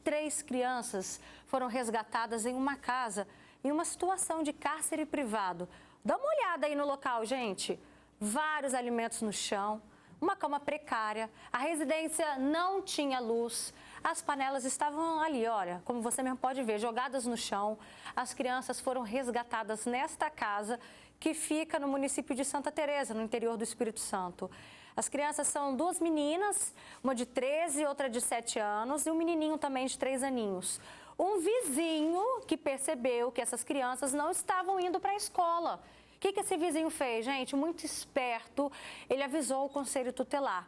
3 crianças foram resgatadas em uma casa, em uma situação de cárcere privado. Dá uma olhada aí no local, gente. Vários alimentos no chão, uma cama precária, a residência não tinha luz, as panelas estavam ali, olha, como você mesmo pode ver, jogadas no chão. As crianças foram resgatadas nesta casa que fica no município de Santa Teresa, no interior do Espírito Santo. As crianças são 2 meninas, uma de 13 e outra de 7 anos, e um menininho também de 3 aninhos. Um vizinho que percebeu que essas crianças não estavam indo para a escola. O que esse vizinho fez, gente? Muito esperto, ele avisou o Conselho Tutelar.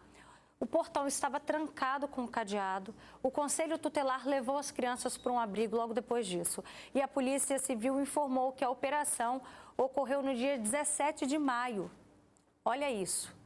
O portão estava trancado com cadeado. O Conselho Tutelar levou as crianças para um abrigo logo depois disso. E a Polícia Civil informou que a operação ocorreu no dia 17 de maio. Olha isso.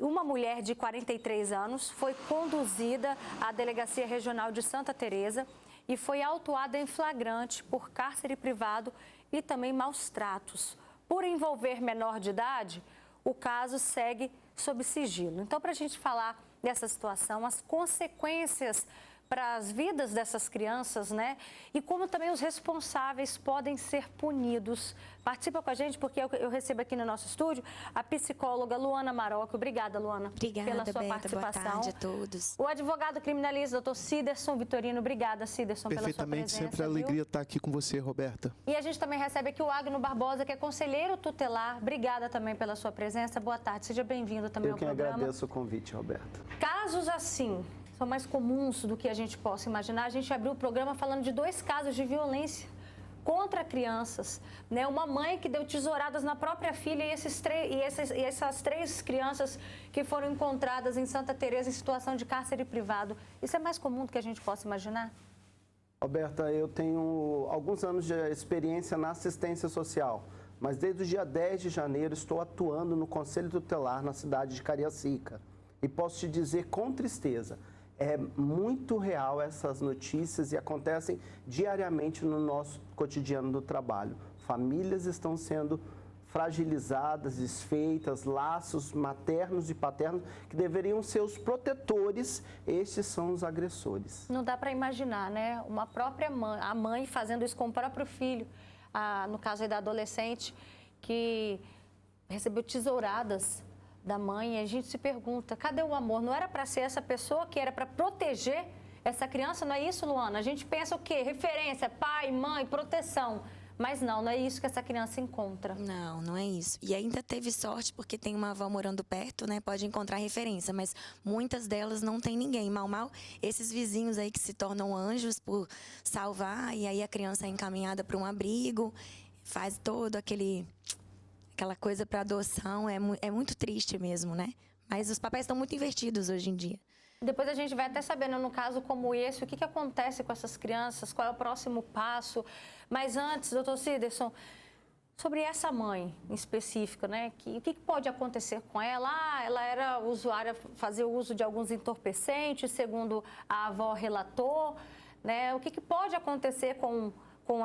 Uma mulher de 43 anos foi conduzida à Delegacia Regional de Santa Teresa e foi autuada em flagrante por cárcere privado e também maus tratos. Por envolver menor de idade, o caso segue sob sigilo. Então, para a gente falar dessa situação, as consequências para as vidas dessas crianças, né? E como também os responsáveis podem ser punidos. Participa com a gente, porque eu recebo aqui no nosso estúdio a psicóloga Luana Marocco. Obrigada, Luana, pela sua participação. Boa tarde a todos. O advogado criminalista, doutor Ciderson Vitorino. Obrigada, Ciderson, pela sua presença. Perfeitamente, sempre a alegria estar aqui com você, Roberta. E a gente também recebe aqui o Agno Barbosa, que é conselheiro tutelar. Obrigada também pela sua presença. Boa tarde, seja bem-vindo também ao programa. Eu que agradeço o convite, Roberta. Casos assim são mais comuns do que a gente possa imaginar. A gente abriu o programa falando de 2 casos de violência contra crianças, né? Uma mãe que deu tesouradas na própria filha e essas 3 crianças que foram encontradas em Santa Teresa em situação de cárcere privado. Isso é mais comum do que a gente possa imaginar? Roberta, eu tenho alguns anos de experiência na assistência social, mas desde o dia 10 de janeiro estou atuando no Conselho Tutelar na cidade de Cariacica. E posso te dizer com tristeza, é muito real essas notícias e acontecem diariamente no nosso cotidiano do trabalho. Famílias estão sendo fragilizadas, desfeitas, laços maternos e paternos que deveriam ser os protetores, estes são os agressores. Não dá para imaginar, né? Uma própria mãe, a mãe fazendo isso com o próprio filho, no caso aí da adolescente, que recebeu tesouradas da mãe, e a gente se pergunta, cadê o amor? Não era para ser essa pessoa que era para proteger essa criança? Não é isso, Luana? A gente pensa o quê? Referência, pai, mãe, proteção. Mas não é isso que essa criança encontra. Não, não é isso. E ainda teve sorte porque tem uma avó morando perto, né? Pode encontrar referência, mas muitas delas não tem ninguém. Mal, esses vizinhos aí que se tornam anjos por salvar, e aí a criança é encaminhada para um abrigo, faz todo aquela coisa para adoção, é muito triste mesmo, né? Mas os papéis estão muito invertidos hoje em dia. Depois a gente vai até sabendo, no caso como esse, o que acontece com essas crianças, qual é o próximo passo. Mas antes, doutor Ciderson, sobre essa mãe em específico, né? O que pode acontecer com ela? Ela era usuária, fazia uso de alguns entorpecentes, segundo a avó relatou, né? O que pode acontecer com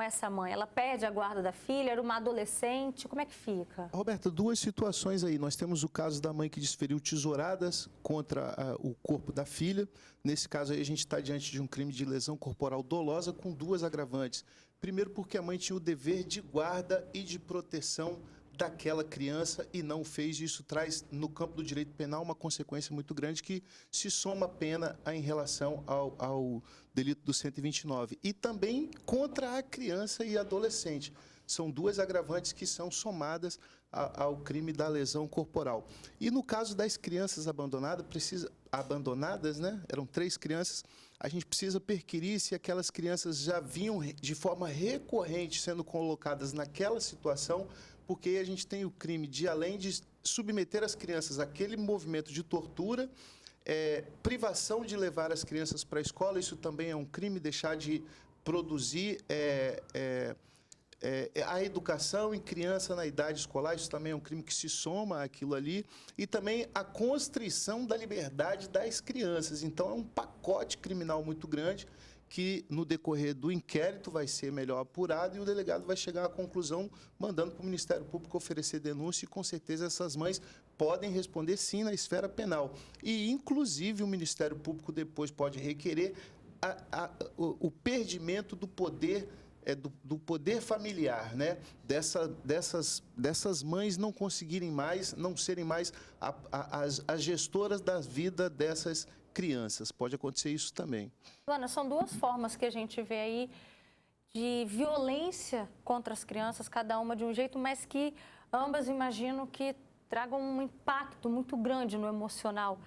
essa mãe? Ela perde a guarda da filha, era uma adolescente, como é que fica? Roberta, 2 situações aí. Nós temos o caso da mãe que desferiu tesouradas contra o corpo da filha. Nesse caso aí a gente está diante de um crime de lesão corporal dolosa com 2 agravantes. Primeiro porque a mãe tinha o dever de guarda e de proteção daquela criança e não fez. Isso traz, no campo do direito penal, uma consequência muito grande que se soma a pena em relação ao delito do 129. E também contra a criança e adolescente. São 2 agravantes que são somadas ao crime da lesão corporal. E no caso das crianças abandonadas, né? Eram 3 crianças, a gente precisa perquirir se aquelas crianças já vinham de forma recorrente sendo colocadas naquela situação, porque a gente tem o crime de, além de submeter as crianças àquele movimento de tortura, privação de levar as crianças para a escola, isso também é um crime, deixar de produzir a educação em criança na idade escolar, isso também é um crime que se soma àquilo ali, e também a constrição da liberdade das crianças. Então, é um pacote criminal muito grande que, no decorrer do inquérito, vai ser melhor apurado e o delegado vai chegar à conclusão, mandando para o Ministério Público oferecer denúncia, e, com certeza, essas mães podem responder sim na esfera penal. E, inclusive, o Ministério Público depois pode requerer o perdimento do poder, do poder familiar, né? Dessas mães não conseguirem mais, não serem mais as gestoras da vida dessas crianças. Pode acontecer isso também. Luana, são duas formas que a gente vê aí de violência contra as crianças, cada uma de um jeito, mas que ambas imagino que tragam um impacto muito grande no emocional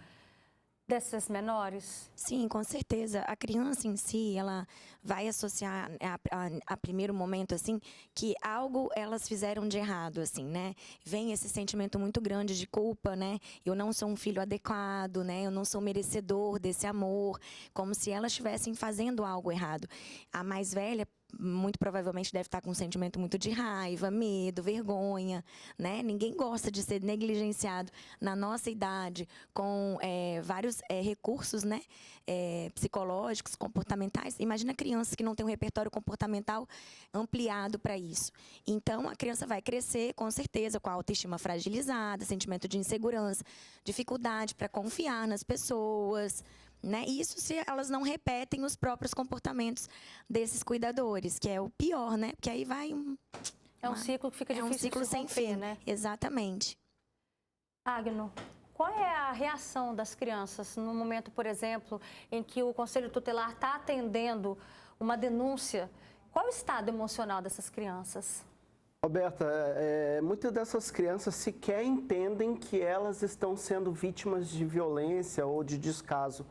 dessas menores? Sim, com certeza. A criança em si, ela vai associar a primeiro momento, assim, que algo elas fizeram de errado, assim, né? Vem esse sentimento muito grande de culpa, né? Eu não sou um filho adequado, né? Eu não sou merecedor desse amor, como se elas estivessem fazendo algo errado. A mais velha, muito provavelmente deve estar com um sentimento muito de raiva, medo, vergonha, né? Ninguém gosta de ser negligenciado na nossa idade com vários recursos, né? Psicológicos, comportamentais. Imagina crianças que não têm um repertório comportamental ampliado para isso. Então, a criança vai crescer, com certeza, com a autoestima fragilizada, sentimento de insegurança, dificuldade para confiar nas pessoas, né? Isso se elas não repetem os próprios comportamentos desses cuidadores, que é o pior, né? Porque aí vai É um ciclo que fica difícil um ciclo de sem romper, fim, né? Exatamente. Agno, qual é a reação das crianças no momento, por exemplo, em que o Conselho Tutelar está atendendo uma denúncia? Qual é o estado emocional dessas crianças? Roberta, muitas dessas crianças sequer entendem que elas estão sendo vítimas de violência ou de descaso.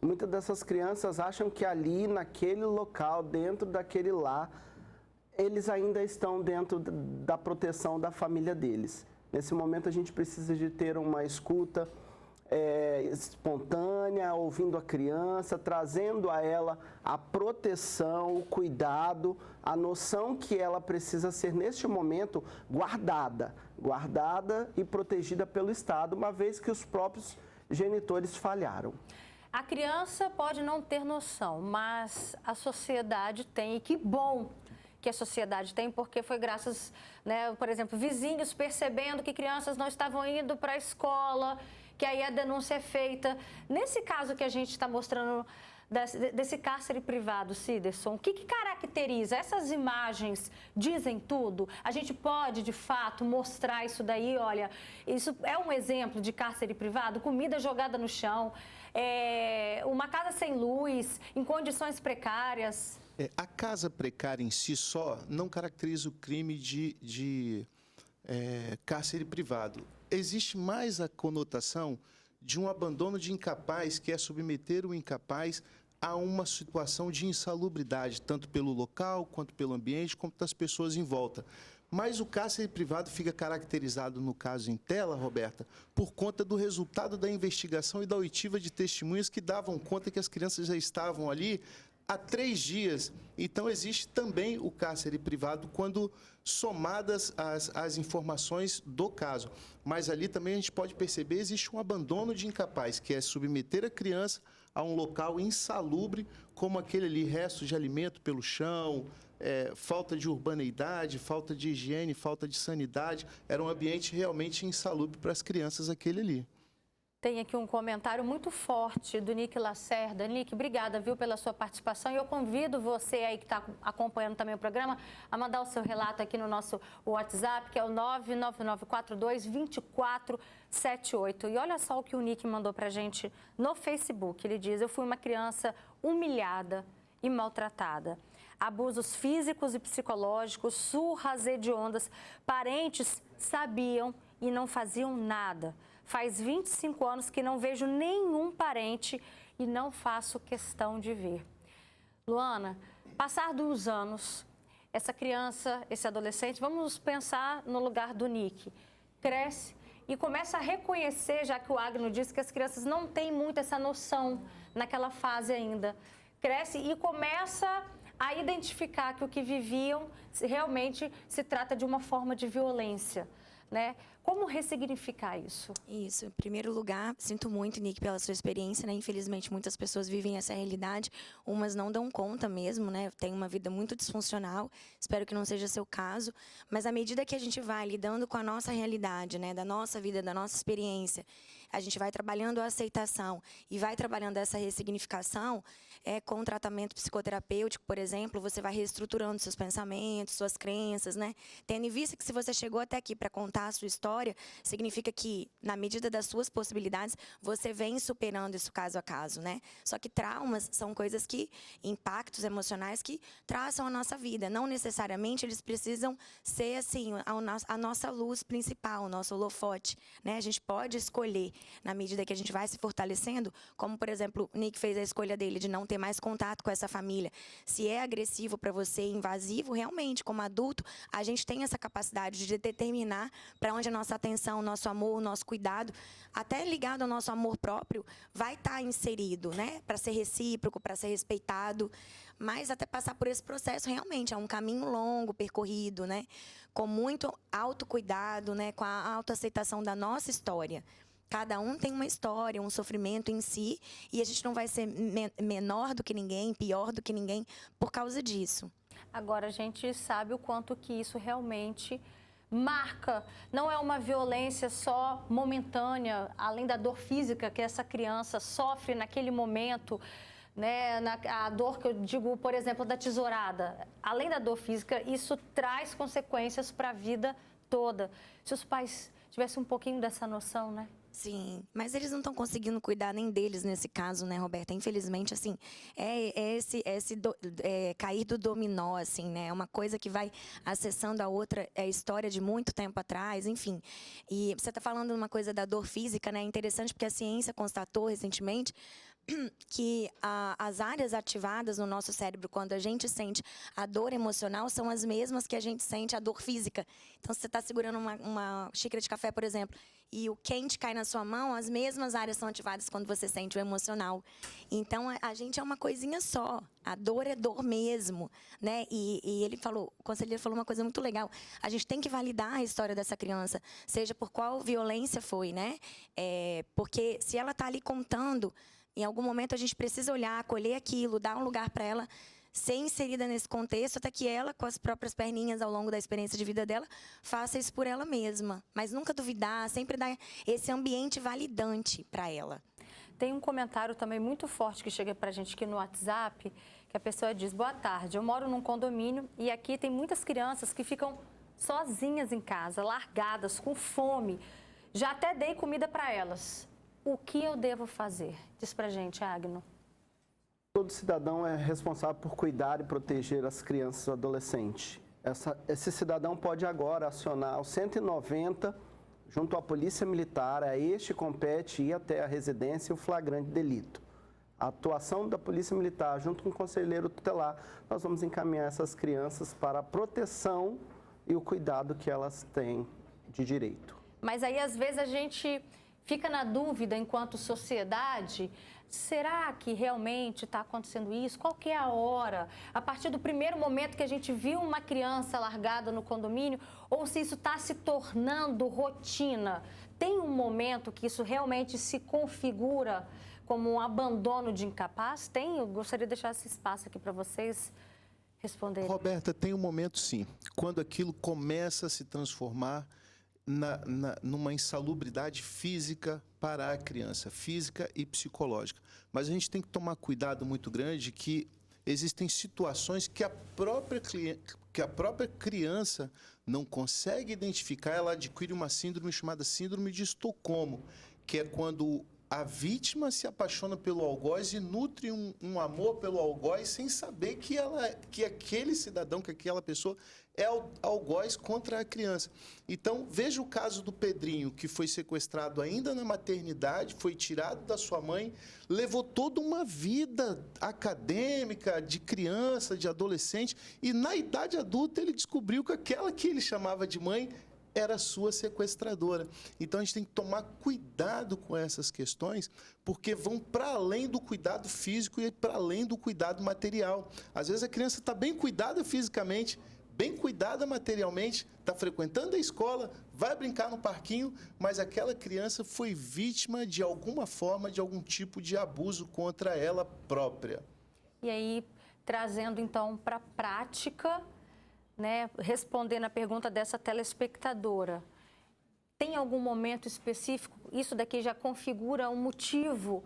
Muitas dessas crianças acham que ali, naquele local, dentro daquele lar, eles ainda estão dentro da proteção da família deles. Nesse momento, a gente precisa de ter uma escuta espontânea, ouvindo a criança, trazendo a ela a proteção, o cuidado, a noção que ela precisa ser, neste momento, guardada e protegida pelo Estado, uma vez que os próprios genitores falharam. A criança pode não ter noção, mas a sociedade tem, e que bom que a sociedade tem, porque foi graças, né, por exemplo, vizinhos percebendo que crianças não estavam indo para a escola, que aí a denúncia é feita. Nesse caso que a gente está mostrando desse cárcere privado, Ciderson, o que caracteriza? Essas imagens dizem tudo? A gente pode, de fato, mostrar isso daí? Olha, isso é um exemplo de cárcere privado? Comida jogada no chão, uma casa sem luz, em condições precárias. A casa precária em si só não caracteriza o crime de cárcere privado. Existe mais a conotação de um abandono de incapaz, que é submeter o incapaz a uma situação de insalubridade, tanto pelo local, quanto pelo ambiente, quanto das pessoas em volta. Mas o cárcere privado fica caracterizado, no caso em tela, Roberta, por conta do resultado da investigação e da oitiva de testemunhas que davam conta que as crianças já estavam ali há 3 dias. Então, existe também o cárcere privado quando somadas as informações do caso. Mas ali também a gente pode perceber que existe um abandono de incapaz, que é submeter a criança a um local insalubre, como aquele ali, restos de alimento pelo chão, falta de urbaneidade, falta de higiene, falta de sanidade. Era um ambiente realmente insalubre para as crianças aquele ali. Tem aqui um comentário muito forte do Nick Lacerda. Nick, obrigada, viu, pela sua participação. E eu convido você aí que está acompanhando também o programa a mandar o seu relato aqui no nosso WhatsApp, que é o 999422478. E olha só o que o Nick mandou para a gente no Facebook. Ele diz: eu fui uma criança humilhada e maltratada. Abusos físicos e psicológicos, surras hediondas, parentes sabiam e não faziam nada. Faz 25 anos que não vejo nenhum parente e não faço questão de ver. Luana, passar dos anos, essa criança, esse adolescente, vamos pensar no lugar do Nick, cresce e começa a reconhecer, já que o Agno disse que as crianças não têm muito essa noção naquela fase ainda. Cresce e começa a identificar que o que viviam realmente se trata de uma forma de violência, né? Como ressignificar isso? Isso. Em primeiro lugar, sinto muito, Nick, pela sua experiência, né? Infelizmente, muitas pessoas vivem essa realidade, umas não dão conta mesmo, né? Tem uma vida muito disfuncional, espero que não seja seu caso, mas à medida que a gente vai lidando com a nossa realidade, né? Da nossa vida, da nossa experiência, a gente vai trabalhando a aceitação e vai trabalhando essa ressignificação, com tratamento psicoterapêutico, por exemplo, você vai reestruturando seus pensamentos, suas crenças, né? Tendo em vista que se você chegou até aqui para contar a sua história, significa que, na medida das suas possibilidades, você vem superando isso caso a caso, né? Só que traumas são coisas que, impactos emocionais que traçam a nossa vida. Não necessariamente eles precisam ser, assim, a nossa luz principal, o nosso holofote, né? A gente pode escolher, na medida que a gente vai se fortalecendo, como, por exemplo, o Nick fez a escolha dele de não ter mais contato com essa família. Se é agressivo para você, invasivo, realmente, como adulto, a gente tem essa capacidade de determinar para onde a nossa atenção, o nosso amor, o nosso cuidado, até ligado ao nosso amor próprio, vai estar inserido, né? Para ser recíproco, para ser respeitado. Mas até passar por esse processo, realmente, é um caminho longo, percorrido, né? Com muito autocuidado, né? Com a autoaceitação da nossa história. Cada um tem uma história, um sofrimento em si, e a gente não vai ser menor do que ninguém, pior do que ninguém, por causa disso. Agora, a gente sabe o quanto que isso realmente marca. Não é uma violência só momentânea, além da dor física que essa criança sofre naquele momento, né? A dor que eu digo, por exemplo, da tesourada. Além da dor física, isso traz consequências para a vida toda. Se os pais tivessem um pouquinho dessa noção, né? Sim, mas eles não estão conseguindo cuidar nem deles nesse caso, né, Roberta? Infelizmente, assim, cair do dominó, assim, né? É uma coisa que vai acessando a outra, história de muito tempo atrás, enfim. E você está falando uma coisa da dor física, né? É interessante porque a ciência constatou recentemente que as áreas ativadas no nosso cérebro quando a gente sente a dor emocional são as mesmas que a gente sente a dor física. Então, se você está segurando uma xícara de café, por exemplo, e o quente cai na sua mão, as mesmas áreas são ativadas quando você sente o emocional. Então, a gente é uma coisinha só. A dor é dor mesmo, né? E o conselheiro falou uma coisa muito legal. A gente tem que validar a história dessa criança, seja por qual violência foi, né? Porque se ela está ali contando, em algum momento a gente precisa olhar, acolher aquilo, dar um lugar para ela ser inserida nesse contexto, até que ela, com as próprias perninhas ao longo da experiência de vida dela, faça isso por ela mesma. Mas nunca duvidar, sempre dar esse ambiente validante para ela. Tem um comentário também muito forte que chega para a gente aqui no WhatsApp, que a pessoa diz: boa tarde, eu moro num condomínio e aqui tem muitas crianças que ficam sozinhas em casa, largadas, com fome. Já até dei comida para elas. O que eu devo fazer? Diz pra gente, Agno. Todo cidadão é responsável por cuidar e proteger as crianças e adolescentes. Esse cidadão pode agora acionar o 190 junto à Polícia Militar. A este compete ir até a residência e o flagrante delito. A atuação da Polícia Militar junto com o conselheiro tutelar, nós vamos encaminhar essas crianças para a proteção e o cuidado que elas têm de direito. Mas aí, às vezes, a gente fica na dúvida, enquanto sociedade, será que realmente está acontecendo isso? Qual que é a hora? A partir do primeiro momento que a gente viu uma criança largada no condomínio, ou se isso está se tornando rotina? Tem um momento que isso realmente se configura como um abandono de incapaz? Tem? Eu gostaria de deixar esse espaço aqui para vocês responderem. Roberta, tem um momento sim, quando aquilo começa a se transformar numa insalubridade física para a criança, física e psicológica. Mas a gente tem que tomar cuidado muito grande que existem situações que a própria criança não consegue identificar, ela adquire uma síndrome chamada síndrome de Estocolmo, que é quando a vítima se apaixona pelo algoz e nutre um amor pelo algoz sem saber que aquele cidadão, que aquela pessoa é algoz contra a criança. Então, veja o caso do Pedrinho, que foi sequestrado ainda na maternidade, foi tirado da sua mãe, levou toda uma vida acadêmica, de criança, de adolescente, e na idade adulta ele descobriu que aquela que ele chamava de mãe era sua sequestradora. Então, a gente tem que tomar cuidado com essas questões, porque vão para além do cuidado físico e para além do cuidado material. Às vezes, a criança está bem cuidada fisicamente, bem cuidada materialmente, está frequentando a escola, vai brincar no parquinho, mas aquela criança foi vítima de alguma forma, de algum tipo de abuso contra ela própria. E aí, trazendo então para a prática, né, respondendo a pergunta dessa telespectadora, tem algum momento específico, isso daqui já configura um motivo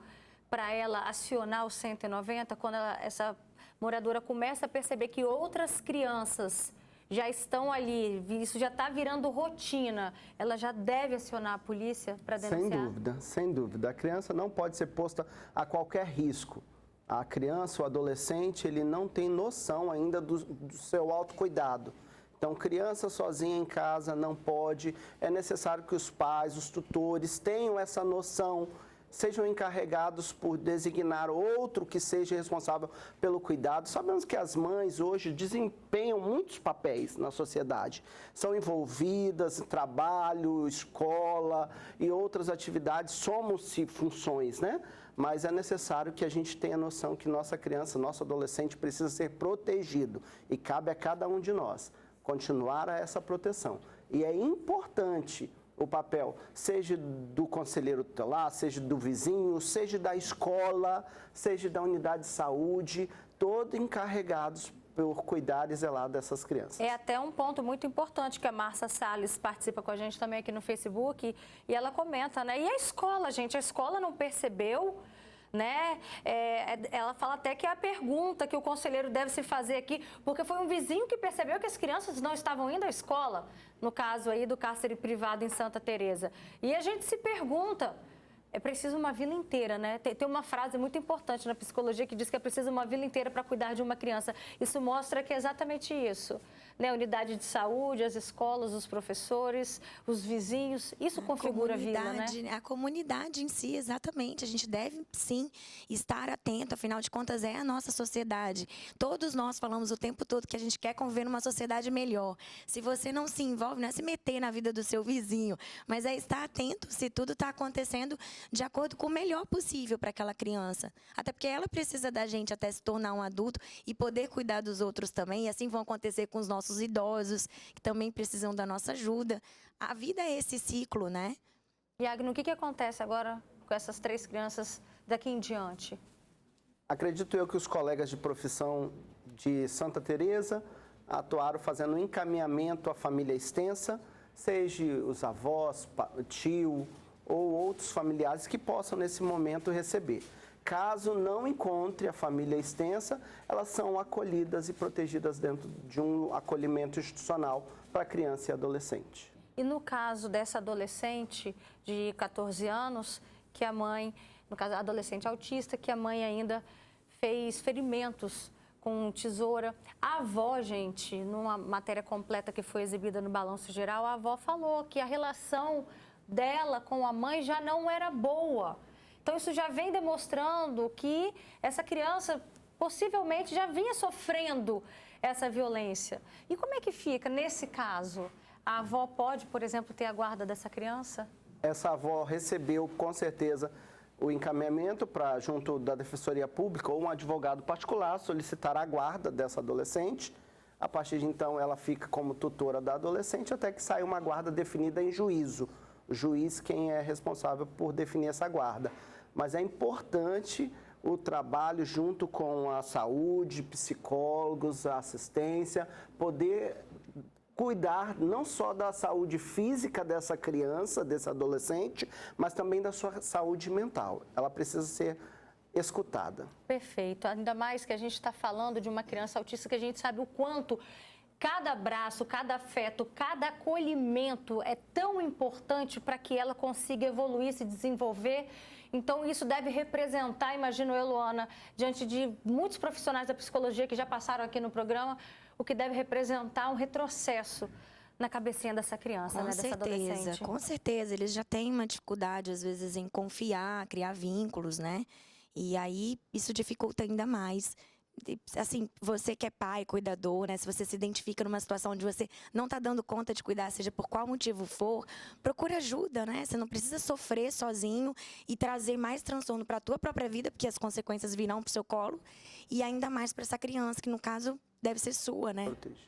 para ela acionar o 190, quando essa moradora começa a perceber que outras crianças já estão ali, isso já está virando rotina, ela já deve acionar a polícia para denunciar? Sem dúvida, sem dúvida. A criança não pode ser posta a qualquer risco. A criança, o adolescente, ele não tem noção ainda do seu autocuidado. Então, criança sozinha em casa não pode. É necessário que os pais, os tutores tenham essa noção, sejam encarregados por designar outro que seja responsável pelo cuidado. Sabemos que as mães hoje desempenham muitos papéis na sociedade. São envolvidas em trabalho, escola e outras atividades, somam-se funções, né? Mas é necessário que a gente tenha noção que nossa criança, nosso adolescente precisa ser protegido e cabe a cada um de nós continuar a essa proteção. E é importante o papel, seja do conselheiro tutelar, seja do vizinho, seja da escola, seja da unidade de saúde, todos encarregados por cuidar e zelar dessas crianças. É até um ponto muito importante que a Márcia Salles participa com a gente também aqui no Facebook e ela comenta, né? E a escola, gente? A escola não percebeu, né? Ela fala até que é a pergunta que o conselheiro deve se fazer aqui, porque foi um vizinho que percebeu que as crianças não estavam indo à escola, no caso aí do cárcere privado em Santa Teresa. E a gente se pergunta, é preciso uma vila inteira, né? Tem uma frase muito importante na psicologia que diz que é preciso uma vila inteira para cuidar de uma criança. Isso mostra que é exatamente isso, né? A unidade de saúde, as escolas, os professores, os vizinhos, isso configura a vila, né? A comunidade em si, exatamente. A gente deve, sim, estar atento, afinal de contas, é a nossa sociedade. Todos nós falamos o tempo todo que a gente quer conviver numa sociedade melhor. Se você não se envolve, não é se meter na vida do seu vizinho, mas é estar atento se tudo está acontecendo de acordo com o melhor possível para aquela criança. Até porque ela precisa da gente até se tornar um adulto e poder cuidar dos outros também. E assim vão acontecer com os nossos idosos, que também precisam da nossa ajuda. A vida é esse ciclo, né? E, Agno, o que acontece agora com essas 3 crianças daqui em diante? Acredito eu que os colegas de profissão de Santa Teresa atuaram fazendo um encaminhamento à família extensa, seja os avós, tio ou outros familiares que possam, nesse momento, receber. Caso não encontre a família extensa, elas são acolhidas e protegidas dentro de um acolhimento institucional para criança e adolescente. E no caso dessa adolescente de 14 anos, que a mãe, no caso, adolescente autista, que a mãe ainda fez ferimentos com tesoura. A avó, gente, numa matéria completa que foi exibida no Balanço Geral, a avó falou que a relação dela com a mãe já não era boa. Então, isso já vem demonstrando que essa criança possivelmente já vinha sofrendo essa violência. E como é que fica nesse caso? A avó pode, por exemplo, ter a guarda dessa criança? Essa avó recebeu, com certeza, o encaminhamento para, junto da Defensoria Pública ou um advogado particular, solicitar a guarda dessa adolescente. A partir de então, ela fica como tutora da adolescente até que saia uma guarda definida em juízo. O juiz quem é responsável por definir essa guarda. Mas é importante o trabalho junto com a saúde, psicólogos, a assistência, poder cuidar não só da saúde física dessa criança, desse adolescente, mas também da sua saúde mental. Ela precisa ser escutada. Perfeito. Ainda mais que a gente está falando de uma criança autista que a gente sabe o quanto cada abraço, cada afeto, cada acolhimento é tão importante para que ela consiga evoluir, se desenvolver. Então, isso deve representar, imagino eu, Luana, diante de muitos profissionais da psicologia que já passaram aqui no programa, o que deve representar um retrocesso na cabecinha dessa criança, né, dessa adolescente. Com certeza. Eles já têm uma dificuldade, às vezes, em confiar, criar vínculos, né? E aí, isso dificulta ainda mais. Assim, você que é pai, cuidador, né? Se você se identifica numa situação onde você não está dando conta de cuidar, seja por qual motivo for, procura ajuda, né? Você não precisa sofrer sozinho e trazer mais transtorno para a tua própria vida, porque as consequências virão para o seu colo, e ainda mais para essa criança, que no caso deve ser sua, né? Protege.